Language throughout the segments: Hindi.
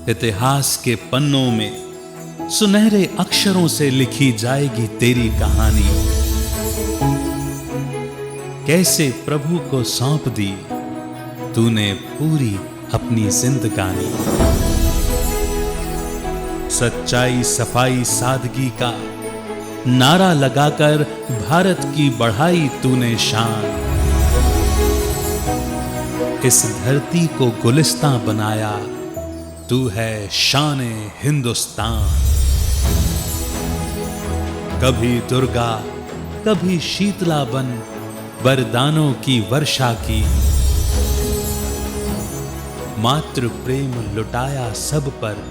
इतिहास के पन्नों में सुनहरे अक्षरों से लिखी जाएगी तेरी कहानी। कैसे प्रभु को सौंप दी तूने पूरी अपनी जिंदगानी। सच्चाई, सफाई, सादगी का नारा लगाकर भारत की बढ़ाई तूने शान। इस धरती को गुलिस्तां बनाया तू है शान-ए हिंदुस्तान। कभी दुर्गा, कभी शीतला बन वरदानों की वर्षा की। मातृ प्रेम लुटाया सब पर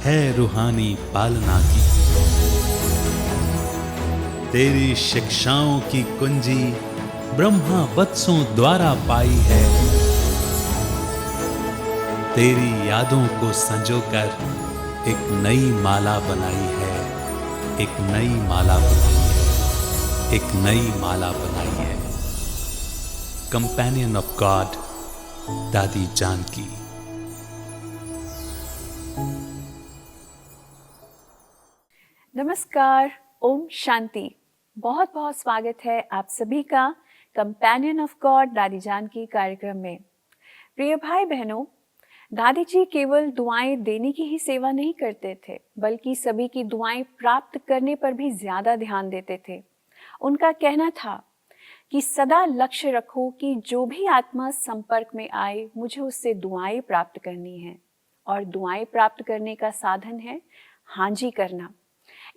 है रूहानी पालना की। तेरी शिक्षाओं की कुंजी ब्रह्मा वत्सों द्वारा पाई है। तेरी यादों को संजोकर एक नई माला बनाई है, एक नई माला बनाई है, एक नई माला बनाई है। कंपेनियन ऑफ गॉड, दादी जानकी। नमस्कार, ओम शांति। बहुत बहुत स्वागत है आप सभी का कंपेनियन ऑफ गॉड दादी जानकी कार्यक्रम में। प्रिय भाई बहनों, दादी जी केवल दुआएं देने की ही सेवा नहीं करते थे, बल्कि सभी की दुआएं प्राप्त करने पर भी ज्यादा ध्यान देते थे। उनका कहना था कि सदा लक्ष्य रखो कि जो भी आत्मा संपर्क में आए मुझे उससे दुआएं प्राप्त करनी है, और दुआएं प्राप्त करने का साधन है हाँ जी करना।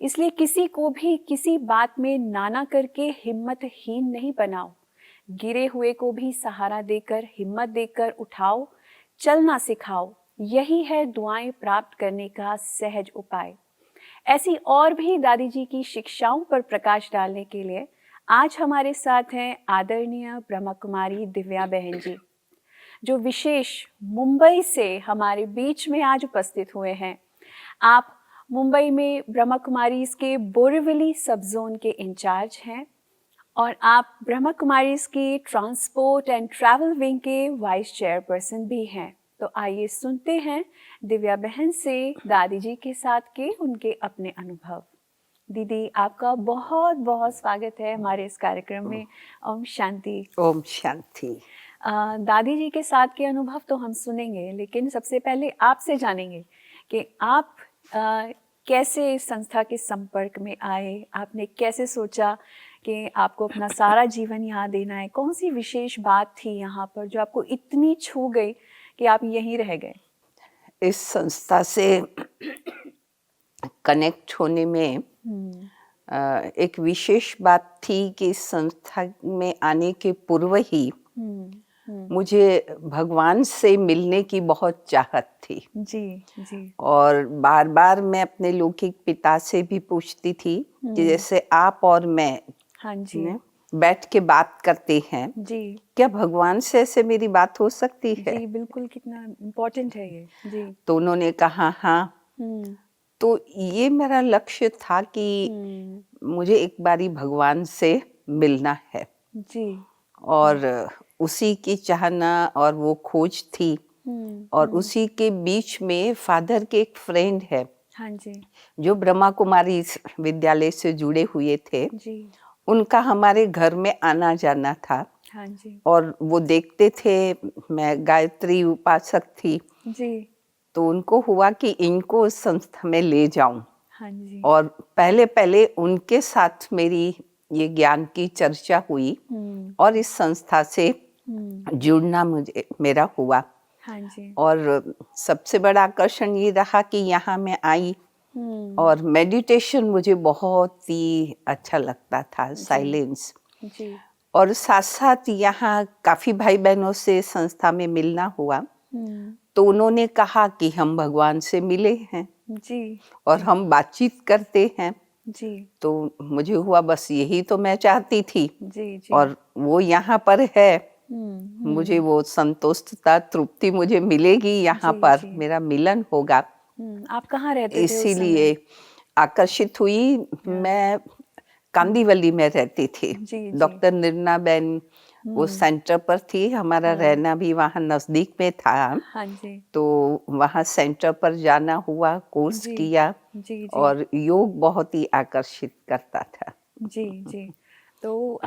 इसलिए किसी को भी किसी बात में नाना करके हिम्मतहीन नहीं बनाओ। गिरे हुए को भी सहारा देकर, हिम्मत देकर उठाओ, चलना सिखाओ। यही है दुआएं प्राप्त करने का सहज उपाय। ऐसी और भी दादी जी की शिक्षाओं पर प्रकाश डालने के लिए आज हमारे साथ हैं आदरणीय ब्रह्मा कुमारी दिव्या बहन जी, जो विशेष मुंबई से हमारे बीच में आज उपस्थित हुए हैं। आप मुंबई में ब्रह्मा कुमारीज के बोरीवली सब जोन के इंचार्ज हैं और आप ब्रह्मा कुमारीज के ट्रांसपोर्ट एंड ट्रैवल विंग के वाइस चेयरपर्सन भी हैं। तो आइए सुनते हैं दिव्या बहन से दादी जी के साथ के उनके अपने अनुभव। दीदी, आपका बहुत बहुत स्वागत है हमारे इस कार्यक्रम में। ओम शांति। ओम शांति। दादी जी के साथ के अनुभव तो हम सुनेंगे, लेकिन सबसे पहले आपसे जानेंगे कि आप कैसे इस संस्था के संपर्क में आए। आपने कैसे सोचा कि आपको अपना सारा जीवन यहाँ देना है? कौन सी विशेष बात थी यहाँ पर जो आपको इतनी छू गई कि आप यहीं रह गए? इस संस्था से कनेक्ट होने में एक विशेष बात थी कि इस संस्था में आने के पूर्व ही मुझे भगवान से मिलने की बहुत चाहत थी। जी। और बार बार मैं अपने लौकिक पिता से भी पूछती थी कि जैसे आप और मैं हाँ जी बैठ के बात करते हैं जी, क्या भगवान से ऐसे मेरी बात हो सकती है? जी बिल्कुल, कितना इम्पोर्टेंट है ये। जी। तो उन्होंने कहा हाँ। तो ये मेरा लक्ष्य था कि मुझे एक बारी भगवान से मिलना है जी। और उसी की चाहना और वो खोज थी। और उसी के बीच में फादर के एक फ्रेंड है हाँ जी जो ब्रह्मा कुमारी विद्यालय से जुड़े हुए थे। जी। उनका हमारे घर में आना जाना था। हाँ जी और वो देखते थे मैं गायत्री उपासक थी, जी। तो उनको हुआ कि इनको उस संस्था में ले जाऊं। हाँ जी। और पहले पहले उनके साथ मेरी ये ज्ञान की चर्चा हुई और इस संस्था से जुड़ना मेरा हुआ। हाँ जी। और सबसे बड़ा आकर्षण ये रहा कि यहाँ मैं आई और मेडिटेशन मुझे बहुत ही अच्छा लगता था, साइलेंस। जी। और साथ साथ यहाँ काफी भाई बहनों से संस्था में मिलना हुआ। तो उन्होंने कहा कि हम भगवान से मिले हैं जी और हम बातचीत करते हैं। जी तो मुझे हुआ बस यही तो मैं चाहती थी। जी जी। और वो यहाँ पर है, मुझे वो संतोषता, तृप्ति मुझे मिलेगी यहाँ पर, मेरा मिलन होगा। आप कहाँ रहते थे उस समय? इसीलिए आकर्षित हुई। मैं कांदीवली में रहती थी। जी। डॉक्टर निर्मला बहन वो सेंटर पर थी, हमारा रहना भी वहाँ नज़दीक में था। हाँ जी। तो वहाँ सेंटर पर जाना हुआ, कोर्स जी, किया जी, जी। और योग बहुत ही आकर्षित करता था। जी, जी। तो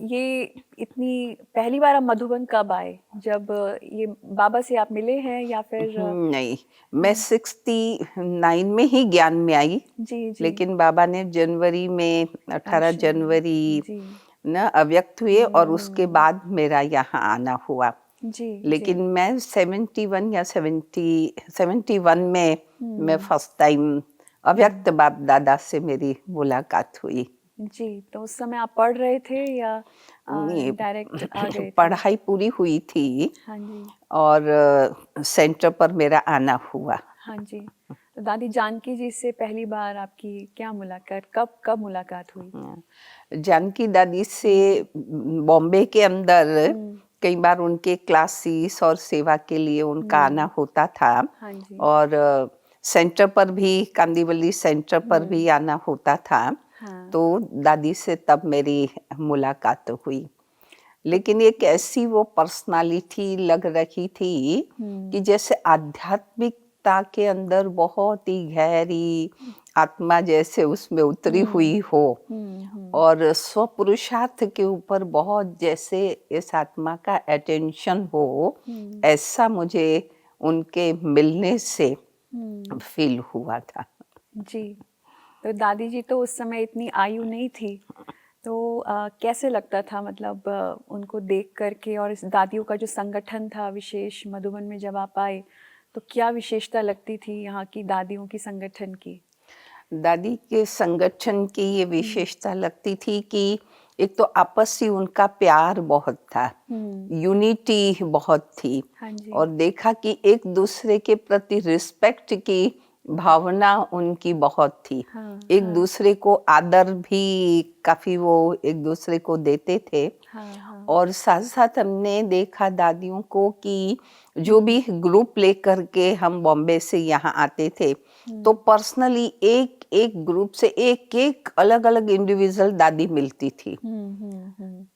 ये इतनी पहली बार आप मधुबन कब आए? जब ये बाबा से आप मिले हैं या फिर नहीं, मैं 69 में ही ज्ञान में आई, जी, जी। लेकिन बाबा ने जनवरी में 18 अच्छा, जनवरी जी। ना अव्यक्त हुए और उसके बाद मेरा यहाँ आना हुआ। जी, लेकिन जी। मैं 71 या 71 में मैं फर्स्ट टाइम अव्यक्त बाप दादा से मेरी मुलाकात हुई। जी, तो उस समय आप पढ़ रहे थे या नहीं, डायरेक्ट आ गए थे? पढ़ाई पूरी हुई थी हाँ जी, और सेंटर पर मेरा आना हुआ। हाँ जी। तो दादी जानकी जी से पहली बार आपकी क्या मुलाकात, कब कब मुलाकात हुई? जानकी दादी से बॉम्बे के अंदर कई बार उनके क्लासेस और सेवा के लिए उनका आना होता था हाँ जी। और सेंटर पर भी, कांदीवली सेंटर पर भी आना होता था। हाँ। तो दादी से तब मेरी मुलाकात हुई। लेकिन एक ऐसी वो पर्सनालिटी लग रही थी कि जैसे आध्यात्मिकता के अंदर बहुत ही गहरी आत्मा जैसे उसमें उतरी हुई हो और स्वपुरुषार्थ के ऊपर बहुत जैसे इस आत्मा का अटेंशन हो, ऐसा मुझे उनके मिलने से फील हुआ था। जी। तो दादी जी तो उस समय इतनी आयु नहीं थी, तो कैसे लगता था मतलब उनको देख कर के, और इस दादियों का जो संगठन था विशेष मधुबन में जब आप आए, तो क्या विशेषता लगती थी यहाँ की दादियों की संगठन की? दादी के संगठन की ये विशेषता लगती थी कि एक तो आपसी उनका प्यार बहुत था, यूनिटी बहुत थी हाँ जी। और देखा कि एक दूसरे के प्रति रिस्पेक्ट की भावना उनकी बहुत थी। हाँ, एक दूसरे को आदर भी काफी वो एक दूसरे को देते थे। हाँ, हाँ। और साथ साथ हमने देखा दादियों को कि जो भी ग्रुप लेकर के हम बॉम्बे से यहाँ आते थे, तो पर्सनली एक एक ग्रुप से एक एक अलग अलग इंडिविजुअल दादी मिलती थी।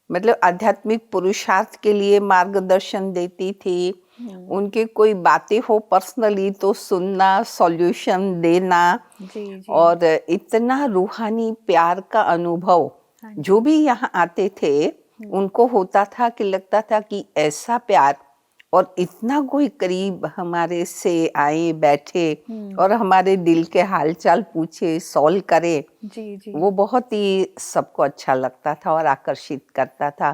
मतलब आध्यात्मिक पुरुषार्थ के लिए मार्गदर्शन देती थी। उनकी कोई बातें हो पर्सनली तो सुनना, सॉल्यूशन देना जी, जी। और इतना रूहानी प्यार का अनुभव हाँ जो भी यहाँ आते थे उनको होता था कि लगता था कि ऐसा प्यार और इतना कोई करीब हमारे से आए बैठे और हमारे दिल के हालचाल पूछे, सॉल्व करे, जी, जी। वो बहुत ही सबको अच्छा लगता था और आकर्षित करता था।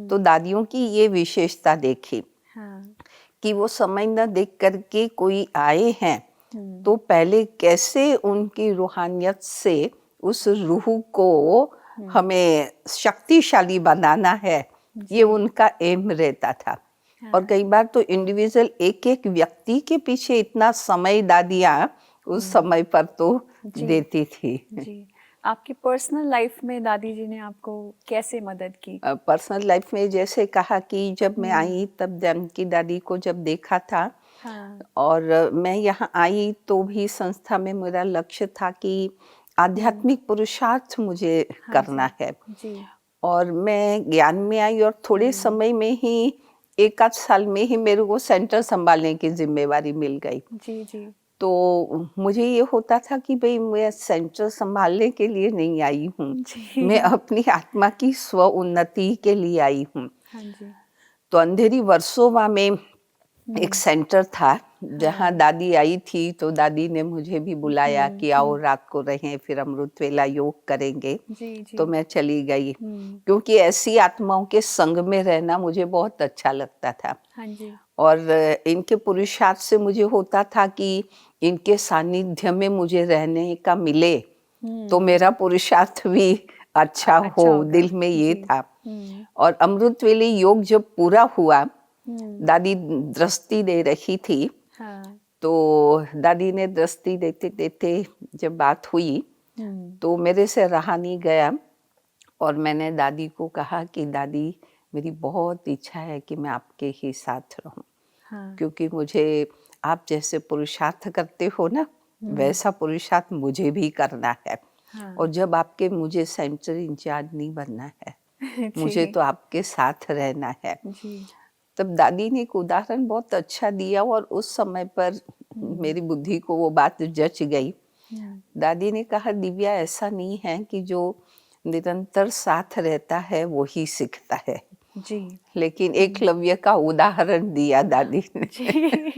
तो दादियों की ये विशेषता देखी हाँ। कि वो समय न देख करके कोई आए हैं तो पहले कैसे उनकी रूहानियत से उस रूह को हमें शक्तिशाली बनाना है, ये उनका एम रहता था। और कई बार तो इंडिविजुअल एक एक व्यक्ति के पीछे इतना समय दादियाँ उस समय पर तो देती थी। जी। आपकी पर्सनल लाइफ में दादी जी ने आपको कैसे मदद की? पर्सनल लाइफ में जैसे कहा कि जब मैं आई तब जानकी दादी को जब देखा था हाँ। और मैं यहाँ आई तो भी संस्था में मेरा लक्ष्य था कि आध्यात्मिक पुरुषार्थ मुझे करना है। जी। और मैं ज्ञान में आई और थोड़े समय में ही, एक आध साल में ही मेरे को सेंटर संभालने की जिम्मेवारी मिल गई। जी, जी। तो मुझे ये होता था कि भाई मैं सेंटर संभालने के लिए नहीं आई हूँ, जी। मैं अपनी आत्मा की स्व उन्नति के लिए आई हूँ। हाँ जी। तो अंधेरी वर्सोवा में एक सेंटर था जहाँ दादी आई थी, तो दादी ने मुझे भी बुलाया कि आओ रात को रहें, फिर अमृत वेला योग करेंगे। जी, जी। तो मैं चली गई क्योंकि ऐसी आत्माओं के संग में रहना मुझे बहुत अच्छा लगता था। हाँ जी। और इनके पुरुषार्थ से मुझे होता था कि इनके सानिध्य में मुझे रहने का मिले तो मेरा पुरुषार्थ भी अच्छा हो, होगा। दिल में ये जी। था। और अमृत वेले योग जब पूरा हुआ, दादी दृष्टि दे रही थी, हाँ। तो दादी ने दृष्टि देते देते जब बात हुई तो मेरे से रहा नहीं गया और मैंने दादी को कहा कि दादी मेरी बहुत इच्छा है कि मैं आपके ही साथ रहूं, हाँ। क्योंकि मुझे आप जैसे पुरुषार्थ करते हो ना वैसा पुरुषार्थ मुझे भी करना है। हाँ। और जब आपके मुझे सेंटर इंचार्ज नहीं बनना है मुझे तो आपके साथ रहना है। जी। तब दादी ने एक उदाहरण बहुत अच्छा दिया और उस समय पर मेरी बुद्धि को वो बात जच गई। दादी ने कहा, दिव्या, ऐसा नहीं है कि जो निरंतर साथ रहता है वो ही सीखता है, जी। लेकिन एकलव्य का उदाहरण दिया दादी ने जी।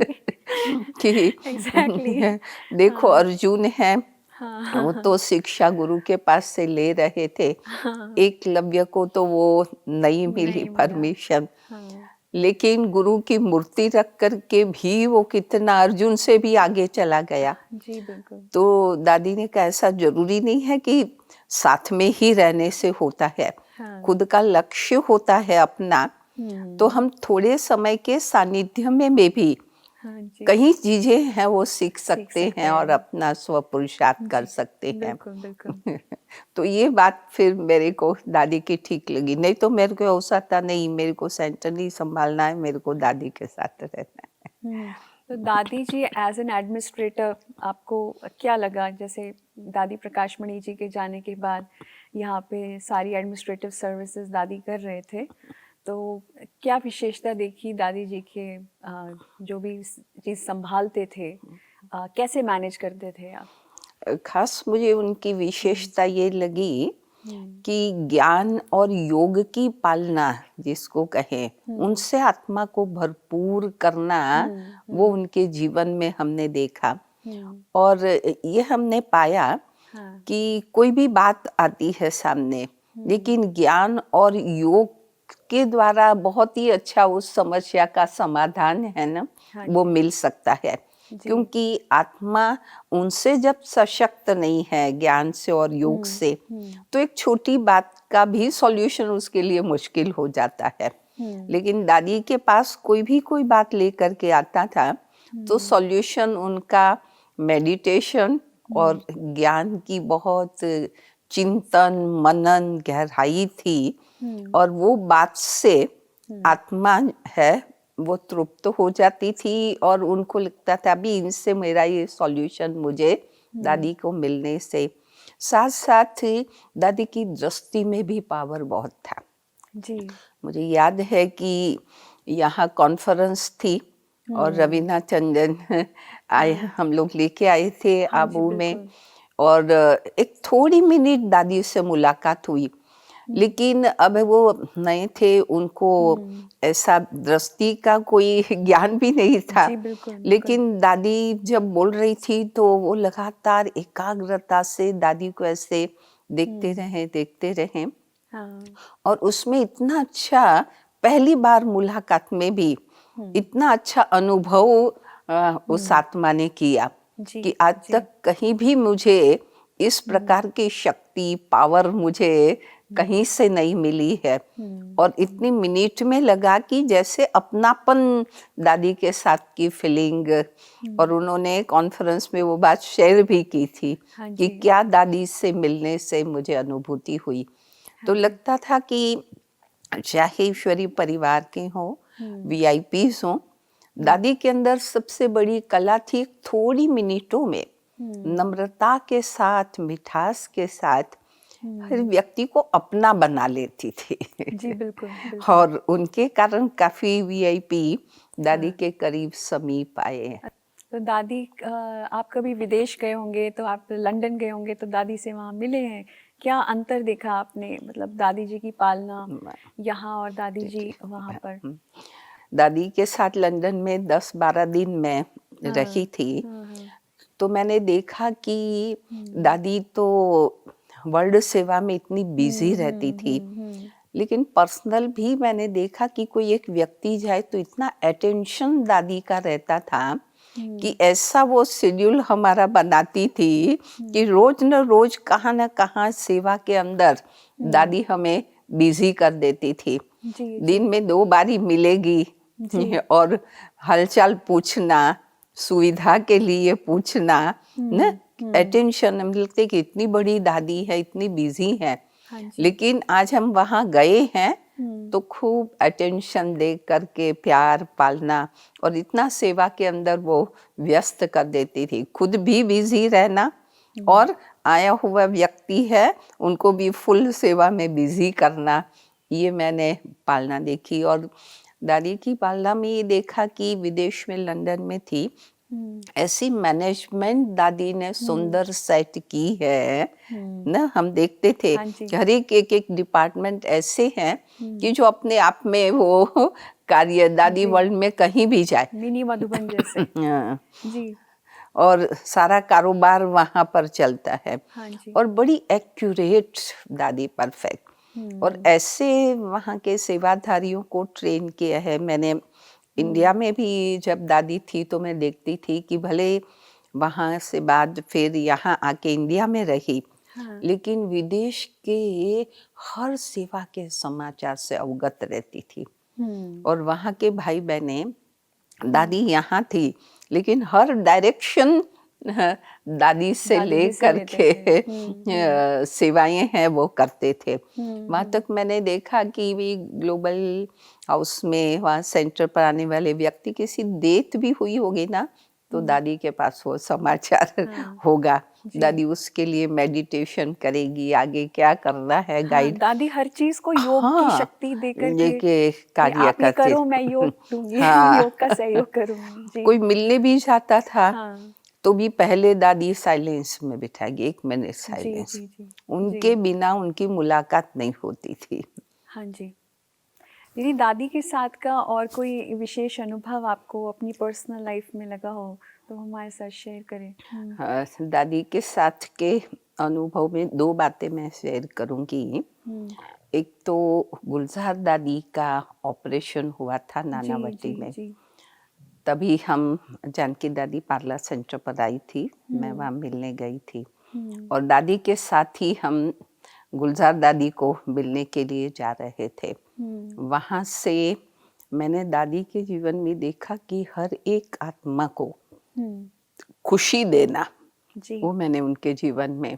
कि एग्जैक्टली। देखो हाँ। अर्जुन है, हाँ। वो तो शिक्षा गुरु के पास से ले रहे थे। हाँ। एकलव्य को तो वो नहीं मिली नहीं मिला। परमिशन, हाँ। लेकिन गुरु की मूर्ति रख कर के भी वो कितना अर्जुन से भी आगे चला गया। जी बिल्कुल। तो दादी ने कहा, ऐसा जरूरी नहीं है कि साथ में ही रहने से होता है, हाँ। खुद का लक्ष्य होता है अपना, तो हम थोड़े समय के सानिध्य में भी हाँ जी। कई चीजें हैं वो सीख सकते सकते हैं और हैं। अपना स्वपुरुषार्थ कर जी, सकते हैं। बिल्कुल बिल्कुल। तो ये बात फिर मेरे को दादी की ठीक लगी। नहीं तो मेरे को ऐसा था, नहीं मेरे को सेंटर नहीं संभालना है, मेरे को दादी के साथ रहना है। तो दादी जी एज एन एडमिनिस्ट्रेटर आपको क्या लगा, जैसे दादी प्रकाश मणि जी के जाने के बाद यहाँ पे सारी एडमिनिस्ट्रेटिव सर्विसेज दादी कर रहे थे, तो क्या विशेषता देखी दादी जी के, जो भी चीज़ संभालते थे, कैसे मैनेज करते थे आप? खास मुझे उनकी विशेषता ये लगी कि ज्ञान और योग की पालना जिसको कहें, उनसे आत्मा को भरपूर करना, वो उनके जीवन में हमने देखा। और ये हमने पाया कि कोई भी बात आती है सामने, लेकिन ज्ञान और योग के द्वारा बहुत ही अच्छा उस समस्या का समाधान है ना, वो मिल सकता है। क्योंकि आत्मा उनसे जब सशक्त नहीं है ज्ञान से और योग से, तो एक छोटी बात का भी सॉल्यूशन उसके लिए मुश्किल हो जाता है। लेकिन दादी के पास कोई बात लेकर के आता था, तो सॉल्यूशन उनका मेडिटेशन और ज्ञान की बहुत चिंतन मनन गहराई थी, और वो बात से आत्मा है वो तृप्त हो जाती थी, और उनको लगता था अभी इनसे मेरा ये सॉल्यूशन मुझे दादी को मिलने से। साथ साथ ही दादी की दृष्टि में भी पावर बहुत था। जी। मुझे याद है कि यहाँ कॉन्फ्रेंस थी और रवीना टंडन आए, हम लोग लेके आए थे आबू में, और एक थोड़ी मिनट दादी से मुलाकात हुई, लेकिन अब वो नए थे, उनको ऐसा दृष्टि का कोई ज्ञान भी नहीं था। जी, बिल्कुल, लेकिन दादी जब बोल रही थी तो वो लगातार एकाग्रता से दादी को ऐसे देखते रहे। हाँ। और उसमें इतना अच्छा, पहली बार मुलाकात में भी इतना अच्छा अनुभव उस आत्मा ने किया कि आज तक कहीं भी मुझे इस प्रकार की शक्ति पावर मुझे कहीं से नहीं मिली है। और इतनी मिनट में लगा कि जैसे अपनापन दादी के साथ की फीलिंग, और उन्होंने कॉन्फ्रेंस में वो बात शेयर भी की थी कि क्या दादी से मिलने से मुझे अनुभूति हुई। तो लगता था कि चाहे ईश्वरी परिवार के हों, वीआईपीज हों, दादी के अंदर सबसे बड़ी कला थी थोड़ी मिनटों में नम्रता के साथ, मिठास के साथ हर व्यक्ति को अपना बना लेती थी। जी बिल्कुल, बिल्कुल। और उनके कारण काफी वीआईपी दादी के करीब समीप आए। तो दादी, आप कभी विदेश गए होंगे, तो आप लंदन गए होंगे, तो दादी से वहाँ मिले हैं, क्या अंतर देखा आपने, मतलब दादी जी की पालना यहाँ और दादी जी वहाँ पर? दादी के साथ लंदन में 10-12 दिन मैं रही थी, तो मैंने देखा कि दादी तो वर्ल्ड सेवा में इतनी बिजी रहती थी, लेकिन पर्सनल भी मैंने देखा कि कोई एक व्यक्ति जाए तो इतना अटेंशन दादी का रहता था कि ऐसा वो शेड्यूल हमारा बनाती थी कि रोज न रोज कहाँ न कहाँ सेवा के अंदर दादी हमें बिजी कर देती थी। दिन में 2 बारी मिलेगी और हालचाल पूछना, सुविधा के लिए पूछना, न अटेंशन मिलते कि इतनी बड़ी दादी है, इतनी बिजी है। लेकिन आज हम वहाँ गए हैं तो खूब अटेंशन दे करके प्यार पालना, और इतना सेवा के अंदर वो व्यस्त कर देती थी, खुद भी बिजी रहना और आया हुआ व्यक्ति है उनको भी फुल सेवा में बिजी करना। ये मैंने पालना देखी। और दादी की पालना में ये देखा कि विदेश में, लंदन में थी, ऐसी मैनेजमेंट दादी ने सुंदर सेट की है ना। हम देखते थे हाँ जी। कि हर एक डिपार्टमेंट ऐसे हैं कि जो अपने आप में वो कार्य, दादी जी। वर्ल्ड में कहीं भी जाए मिनी मधुबन जैसे। हाँ, जी। और सारा कारोबार वहाँ पर चलता है। हाँ जी। और बड़ी एक्यूरेट दादी, परफेक्ट। और ऐसे वहाँ के सेवाधारियों को ट्रेन किया है मैंने। इंडिया में भी जब दादी थी तो मैं देखती थी कि भले वहाँ से बाद फिर यहाँ आके इंडिया में रही, हाँ। लेकिन विदेश के हर सेवा के समाचार से अवगत रहती थी। और वहाँ के भाई बहने, दादी यहाँ थी लेकिन हर डायरेक्शन दादी से दादी ले जी से लेते करके सेवाएं हैं वो करते थे। वहाँ तक मैंने देखा कि भी ग्लोबल हाउस में, वहाँ सेंटर पर आने वाले व्यक्ति किसी डेथ भी हुई होगी ना, तो दादी के पास वो समाचार होगा। दादी उसके लिए मेडिटेशन करेगी, आगे क्या करना है, गाइड। दादी हर चीज को योग की शक्ति देकर ये के कार्य आप ये करते। करो, मैं योग दूंगी। हाँ। योग का सहयोग करूंगी। जी। कोई मिलने भी जाता था हाँ। तो भी पहले दादी साइलेंस में बिठाएगी, 1 मिनट जी साइलेंस। जी जी। उनके बिना उनकी मुलाकात नहीं होती थी। हाँ जी। दीदी, दादी के साथ का और कोई विशेष अनुभव आपको अपनी पर्सनल लाइफ में लगा हो तो हमारे साथ शेयर करें। हाँ, दादी के साथ के अनुभव में 2 बातें मैं शेयर करूंगी। एक तो गुलजार दादी का ऑपरेशन हुआ था नानावटी में। जी। तभी हम, जानकी दादी पार्लर सेंटर पर आई थी, मैं वहाँ मिलने गई थी। और दादी के साथ ही हम गुलजार दादी को मिलने के लिए जा रहे थे। वहाँ से मैंने दादी के जीवन में देखा कि हर एक आत्मा को खुशी देना, वो मैंने उनके जीवन में।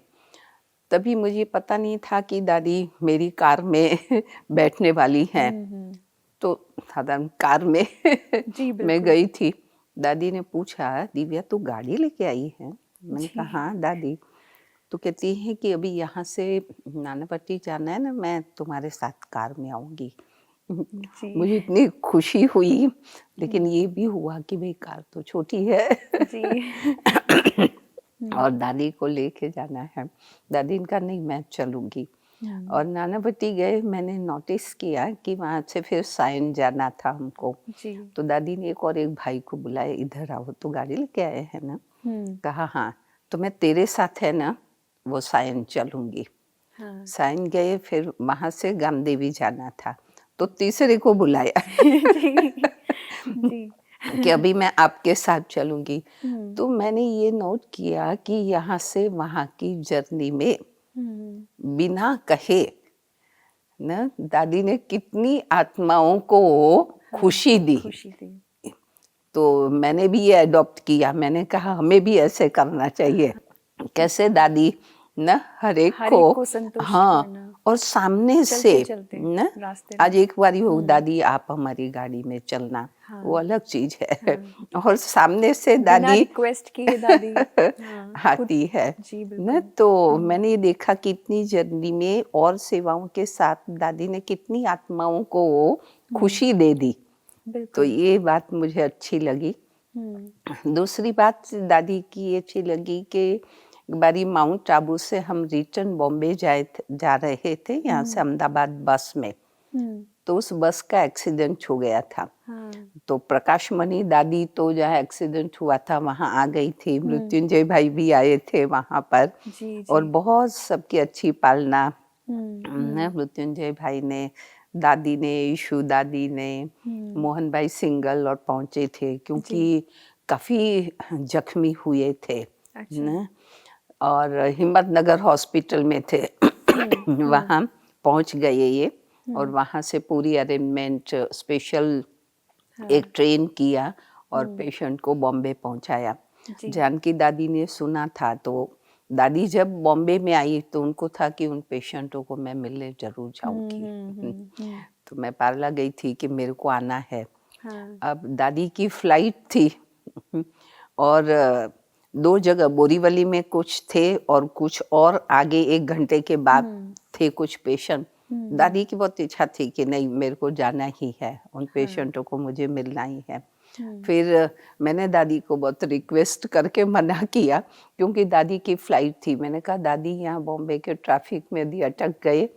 तभी मुझे पता नहीं था कि दादी मेरी कार में बैठने वाली हैं। तो साधारण कार में मैं गई थी। दादी ने पूछा, दिव्या तू गाड़ी लेके आई है? मैंने कहा हाँ दादी। तो कहती है कि अभी यहाँ से नानापट्टी जाना है ना, मैं तुम्हारे साथ कार में आऊँगी। मुझे इतनी खुशी हुई, लेकिन ये भी हुआ कि भाई कार तो छोटी है। जी। और दादी को लेके जाना है। दादी ने कहा नहीं मैं चलूँगी। और नानापट्टी गए, मैंने नोटिस किया कि वहाँ से फिर सायन जाना था हमको। तो दादी ने एक भाई को बुलाया, इधर आओ, तो गाड़ी लेके आए हैं ना? कहा हाँ, तो मैं तेरे साथ है ना वो सायन चलूँगी। सायन गए, फिर वहाँ से गामदेवी जाना था, तो तीसरे को बुलाया जी। कि अभी मैं आपके साथ चलूँगी। तो मैंने ये नोट किया कि यहाँ से वहाँ की जर्नी में बिना कहे ना दादी ने कितनी आत्माओं को खुशी दी। तो मैंने भी ये अडॉप्ट किया। मैंने कहा हमें भी ऐसे करना चाहिए। कैसे दादी ना हर एक को संतुष्ट हाँ, और सामने से चलते ना रास्ते आज एक बारी हो दादी आप हमारी गाड़ी में चलना, वो अलग चीज है। और सामने से दादी रिक्वेस्ट की दादी आती है ना। तो मैंने ये देखा कि इतनी जर्नी में और सेवाओं के साथ दादी ने कितनी आत्माओं को खुशी दे दी। तो ये बात मुझे अच्छी लगी। दूसरी बात दादी की अच्छी लगी कि एक बारी माउंट आबू से हम रिटर्न बॉम्बे जा रहे थे, यहाँ से अहमदाबाद बस में। तो उस बस का एक्सीडेंट हो गया था। तो प्रकाश मणि दादी तो जहाँ एक्सीडेंट हुआ था वहाँ आ गई थी। मृत्युंजय भाई भी आए थे वहाँ पर। और बहुत सबकी अच्छी पालना मृत्युंजय भाई ने, दादी ने, ईशु दादी ने, मोहन भाई सिंगल और पहुँचे थे क्योंकि काफ़ी जख्मी हुए थे न। और हिम्मतनगर हॉस्पिटल में थे। वहाँ पहुँच गए ये। और वहाँ से पूरी अरेंजमेंट, स्पेशल एक ट्रेन किया और पेशेंट को बॉम्बे पहुँचाया। जानकी दादी ने सुना था, तो दादी जब बॉम्बे में आई तो उनको था कि उन पेशेंटों को मैं मिलने जरूर जाऊंगी। तो मैं पार्ला गई थी कि मेरे को आना है। अब दादी की फ्लाइट थी और 2 जगह बोरीवली में कुछ थे और कुछ और आगे 1 घंटे के बाद थे कुछ पेशेंट। दादी की बहुत इच्छा थी कि नहीं, मेरे को जाना ही है, उन पेशेंटों को मुझे मिलना ही है। फिर मैंने दादी को बहुत रिक्वेस्ट करके मना किया, क्योंकि दादी की फ्लाइट थी। मैंने कहा दादी यहाँ बॉम्बे के ट्रैफिक में यदि अटक गए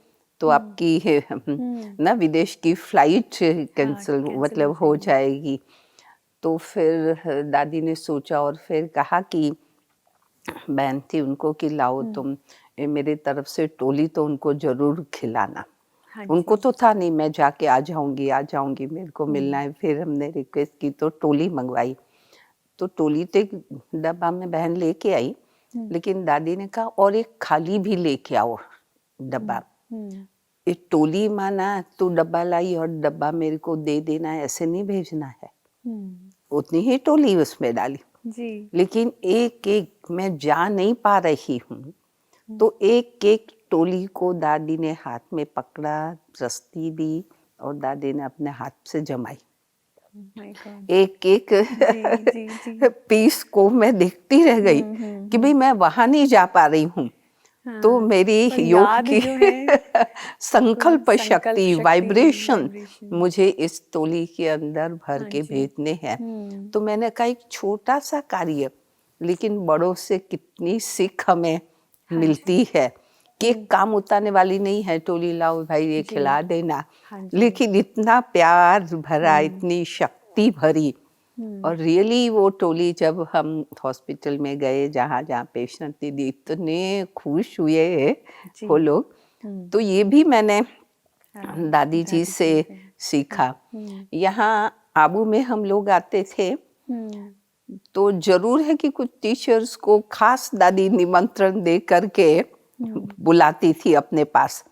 तो आपकी ना विदेश की फ्लाइट कैंसिल मतलब हो जाएगी। तो फिर दादी ने सोचा और फिर कहा कि बहन थी उनको कि लाओ तुम मेरे तरफ से टोली तो उनको जरूर खिलाना। उनको तो था नहीं, मैं जाके आ जाऊंगी, मेरे को मिलना है। फिर हमने रिक्वेस्ट की तो टोली मंगवाई। तो टोली तो एक डब्बा में बहन लेके आई, लेकिन दादी ने कहा और एक खाली भी लेके आओ डब्बा। एक टोली माना तू डब्बा लाई और डब्बा मेरे को दे देना, ऐसे नहीं भेजना है। उतनी ही टोली उसमें डाली जी। लेकिन एक एक मैं जा नहीं पा रही हूँ, तो एक एक टोली को दादी ने हाथ में पकड़ा, रस्ती दी और दादी ने अपने हाथ से जमाई। एक एक पीस को मैं देखती रह गई कि भाई मैं वहां नहीं जा पा रही हूँ। तो मेरी योग की संकल्प शक्ति, वाइब्रेशन मुझे इस टोली के अंदर भर के भेजने हैं। तो मैंने कहा एक छोटा सा कार्य, लेकिन बड़ों से कितनी सीख हमें मिलती है कि एक काम उतारने वाली नहीं है, टोली लाओ भाई ये खिला देना, लेकिन इतना प्यार भरा, इतनी शक्ति भरी। और रियली वो टोली जब हम हॉस्पिटल में गए, जहाँ जहाँ पेशेंट थी, इतने खुश हुए वो लोग। तो ये भी मैंने दादी जी से सीखा। यहाँ आबू में हम लोग आते थे तो जरूर है कि कुछ टीचर्स को खास दादी निमंत्रण दे करके बुलाती थी अपने पास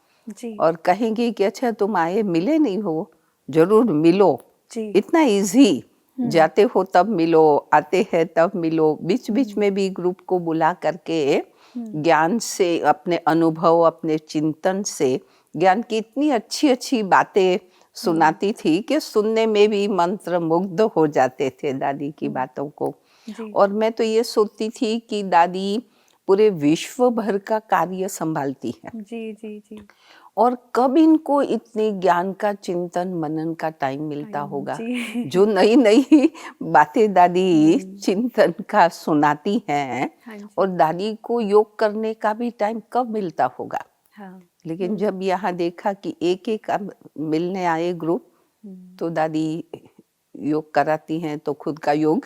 और कहेंगी कि अच्छा तुम आए, मिले नहीं हो, जरूर मिलो। इतना इजी, जाते हो तब मिलो, आते हैं तब मिलो। बीच बीच में भी ग्रुप को बुला करके ज्ञान से, अपने अनुभव, अपने चिंतन से ज्ञान की इतनी अच्छी अच्छी बातें सुनाती थी कि सुनने में भी मंत्र मुग्ध हो जाते थे दादी की बातों को। और मैं तो ये सोचती थी कि दादी पूरे विश्व भर का कार्य संभालती है। जी जी जी। और कब इनको इतनी ज्ञान का चिंतन मनन का टाइम मिलता होगा, जो नई नई बातें दादी चिंतन का सुनाती हैं। और दादी को योग करने का भी टाइम कब मिलता होगा। लेकिन जब यहाँ देखा कि एक एक मिलने आए ग्रुप, तो दादी योग कराती हैं, तो खुद का योग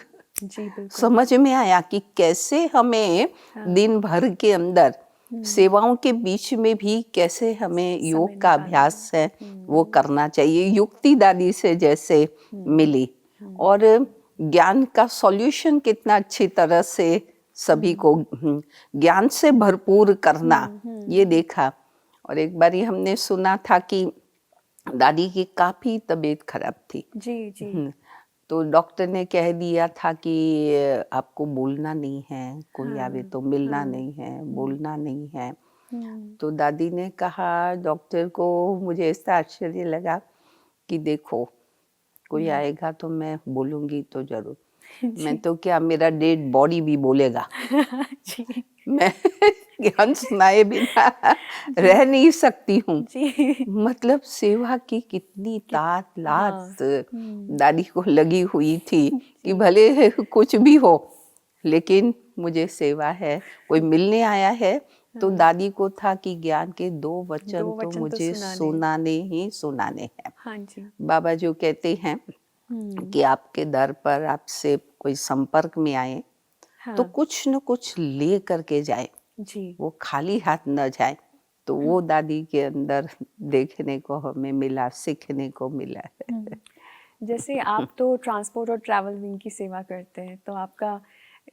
समझ में आया कि कैसे हमें दिन भर के अंदर सेवाओं के बीच में भी कैसे हमें योग का अभ्यास है वो करना चाहिए। युक्ति दादी से जैसे मिली और ज्ञान का सॉल्यूशन कितना अच्छी तरह से सभी को ज्ञान से भरपूर करना, ये देखा। और एक बार हमने सुना था कि दादी की काफी तबीयत खराब थी। जी जी। तो डॉक्टर ने कह दिया था कि आपको बोलना नहीं है, कोई आवे तो मिलना नहीं है, बोलना नहीं है। तो दादी ने कहा डॉक्टर को, मुझे ऐसा आश्चर्य लगा कि देखो कोई आएगा तो मैं बोलूंगी तो जरूर। मैं तो क्या, मेरा डेड बॉडी भी बोलेगा। मैं ज्ञान सुनाए बिना रह नहीं सकती हूँ। मतलब सेवा की कितनी तात लात दादी को लगी हुई थी कि भले कुछ भी हो, लेकिन मुझे सेवा है। कोई मिलने आया है तो दादी को था कि ज्ञान के दो वचन तो मुझे सुनाने ही सुनाने हैं। बाबा जो कहते हैं कि आपके दर पर आपसे कोई संपर्क में आए तो कुछ न कुछ ले करके जाए, वो खाली हाथ न जाए। तो वो दादी के अंदर देखने को हमें मिला, सीखने को मिला है। जैसे आप तो ट्रांसपोर्ट और ट्रैवल विंग की सेवा करते हैं, तो आपका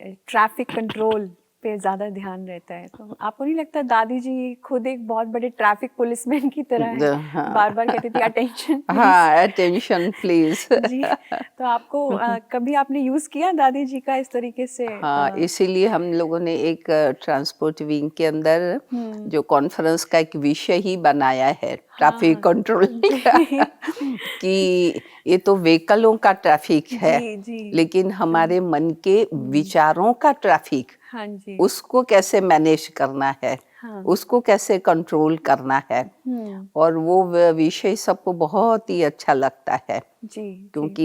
ट्रैफिक कंट्रोल पे ज़्यादा ध्यान रहता है। तो आपको नहीं लगता दादी जी खुद एक बहुत बड़े ट्रैफिक पुलिसमैन की तरह है? बार बार कहती थी अटेंशन, हाँ अटेंशन प्लीज। जी, तो आपको कभी आपने यूज किया दादी जी का इस तरीके से? हाँ, इसीलिए हम लोगों ने एक ट्रांसपोर्ट विंग के अंदर जो कॉन्फ्रेंस का एक विषय ही बनाया है, ट्रैफिक कंट्रोल कि ये तो व्हीकलों का ट्रैफिक है, लेकिन हमारे मन के विचारों का ट्रैफिक हाँ जी। उसको कैसे मैनेज करना है, हाँ। उसको कैसे कंट्रोल करना है। और वो विषय सबको बहुत ही अच्छा लगता है, जी, क्योंकि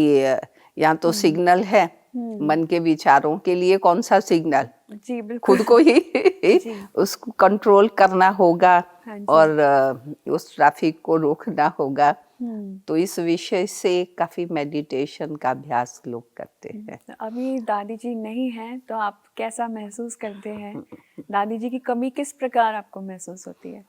यहाँ तो सिग्नल है, मन के विचारों के लिए कौन सा सिग्नल, जी, बिल्कुल। खुद को ही जी। उसको कंट्रोल करना होगा हाँ जी। और उस ट्रैफिक को रोकना होगा। तो इस विषय से काफी मेडिटेशन का अभ्यास लोग करते हैं। अभी दादी जी नहीं हैं, तो आप कैसा महसूस करते हैं? दादी जी की कमी किस प्रकार आपको महसूस होती है?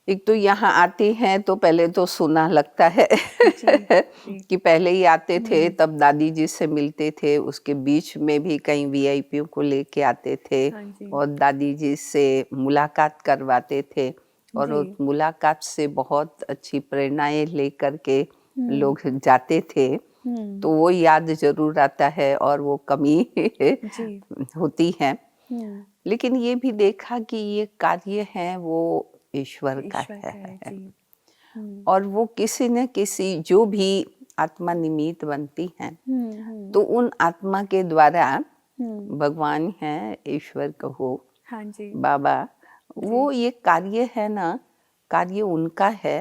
एक तो यहाँ आते हैं तो पहले तो सुना लगता है जी। कि पहले ही आते थे तब दादी जी से मिलते थे, उसके बीच में भी कई वीआईपी को लेके आते थे हाँ जी। और दादी जी से मुलाकात करवाते थे और जी। उस मुलाकात से बहुत अच्छी प्रेरणाएं लेकर के लोग जाते थे। तो वो याद जरूर आता है और वो कमी जी। होती है। लेकिन ये भी देखा कि ये कार्य है वो ईश्वर का ईश्वर का है। है जी। और वो किसी न किसी जो भी आत्मा निमित्त बनती हैं तो उन आत्मा के द्वारा भगवान है, ईश्वर कहो, हाँ जी। बाबा, वो ये कार्य है ना, कार्य उनका है,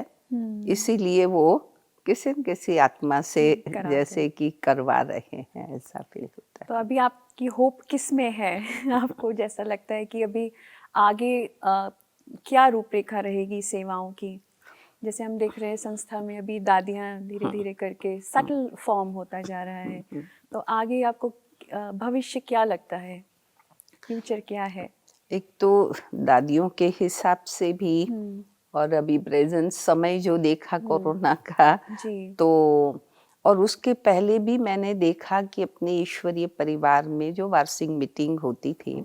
इसीलिए वो किसी न किसी आत्मा से कराते जैसे कि करवा रहे हैं, ऐसा फील होता है। तो अभी आपकी होप किस में है? आपको जैसा लगता है कि अभी आगे क्या रूपरेखा रहेगी सेवाओं की? जैसे हम देख रहे हैं संस्था में अभी दादियाँ धीरे धीरे करके सटल फॉर्म होता जा रहा है, तो आगे आपको भविष्य क्या लगता है? फ्यूचर क्या है? एक तो दादियों के हिसाब से भी और अभी प्रेजेंट समय जो देखा कोरोना का, जी। तो और उसके पहले भी मैंने देखा कि अपने ईश्वरीय परिवार में जो वार्षिक मीटिंग होती थी,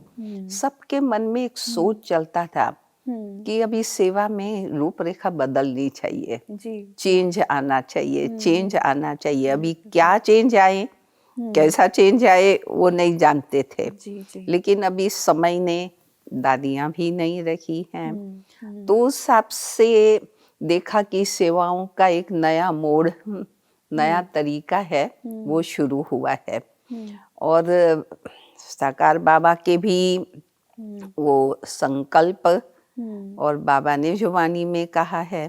सबके मन में एक सोच चलता था कि अभी सेवा में रूपरेखा बदलनी चाहिए, जी। चेंज आना चाहिए, चेंज आना चाहिए। अभी क्या चेंज आए, कैसा चेंज आए वो नहीं जानते थे। जी। लेकिन अभी समय ने दादियाँ भी नहीं रखी हैं, तो उस हिसाब से देखा कि सेवाओं का एक नया मोड़, नया तरीका है, वो शुरू हुआ है। और साकार बाबा के भी वो संकल्प और बाबा ने जो वाणी में कहा है,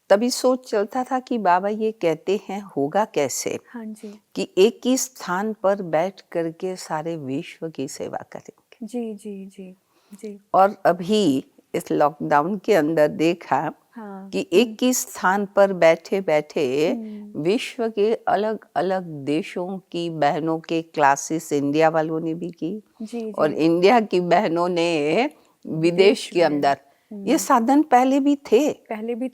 तभी सोच चलता था कि बाबा ये कहते हैं होगा कैसे, हाँ जी। कि एक ही स्थान पर बैठ करके सारे विश्व की सेवा करेंगे। जी। और अभी इस लॉकडाउन के अंदर देखा हाँ। कि एक ही स्थान पर बैठे बैठे विश्व के अलग अलग देशों की बहनों के क्लासेस इंडिया वालों ने भी की जी। और इंडिया की बहनों ने विदेश के अंदर। ये साधन पहले भी थे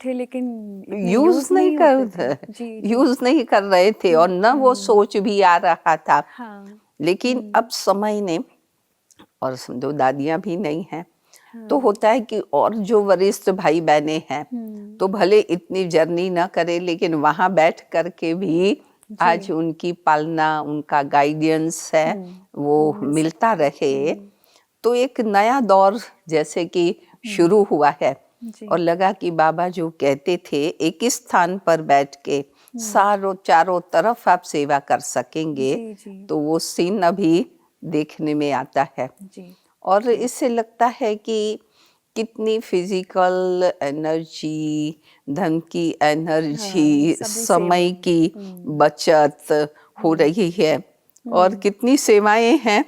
लेकिन इतने यूज नहीं होते थे। कर यूज नहीं कर रहे थे और न वो सोच भी आ रहा था। हाँ। लेकिन अब समय ने, और समझो दादियाँ भी नहीं हैं, तो होता है कि और जो वरिष्ठ भाई बहने हैं तो भले इतनी जर्नी ना करे, लेकिन वहाँ बैठ करके भी आज उनकी पालना, उनका गाइडेंस है वो मिलता रहे। तो एक नया दौर जैसे कि शुरू हुआ है और लगा कि बाबा जो कहते थे एक ही स्थान पर बैठ के चारों तरफ आप सेवा कर सकेंगे, तो वो सीन अभी देखने में आता है। और इससे लगता है कि कितनी फिजिकल एनर्जी, धन की एनर्जी, समय की बचत हो रही है और कितनी सेवाएं हैं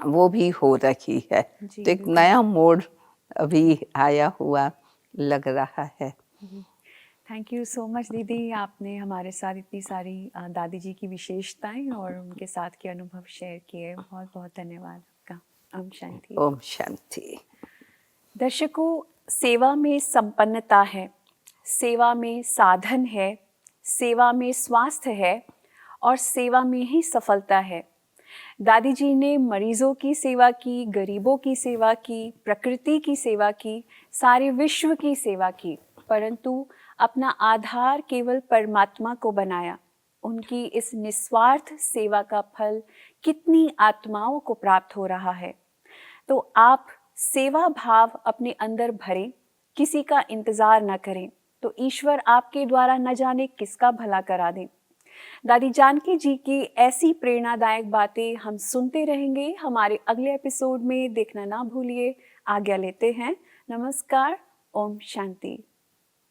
वो भी हो रही है। तो एक नया मोड़ अभी आया हुआ लग रहा है। थैंक यू सो मच दीदी, आपने हमारे साथ इतनी सारी दादी जी की विशेषताएं और उनके साथ के अनुभव शेयर किए। बहुत बहुत धन्यवाद आपका। ओम शांति। ओम शांति। दर्शकों, सेवा में संपन्नता है, सेवा में साधन है, सेवा में स्वास्थ्य है और सेवा में ही सफलता है। दादी जी ने मरीजों की सेवा की, गरीबों की सेवा की, प्रकृति की सेवा की, सारे विश्व की सेवा की, परंतु अपना आधार केवल परमात्मा को बनाया। उनकी इस निस्वार्थ सेवा का फल कितनी आत्माओं को प्राप्त हो रहा है। तो आप सेवा भाव अपने अंदर भरें, किसी का इंतजार न करें, तो ईश्वर आपके द्वारा न जाने किसका भला करा दें। दादी जानकी जी की ऐसी प्रेरणादायक बातें हम सुनते रहेंगे। हमारे अगले एपिसोड में देखना ना भूलिए। आज्ञा लेते हैं। नमस्कार। ओम शांति।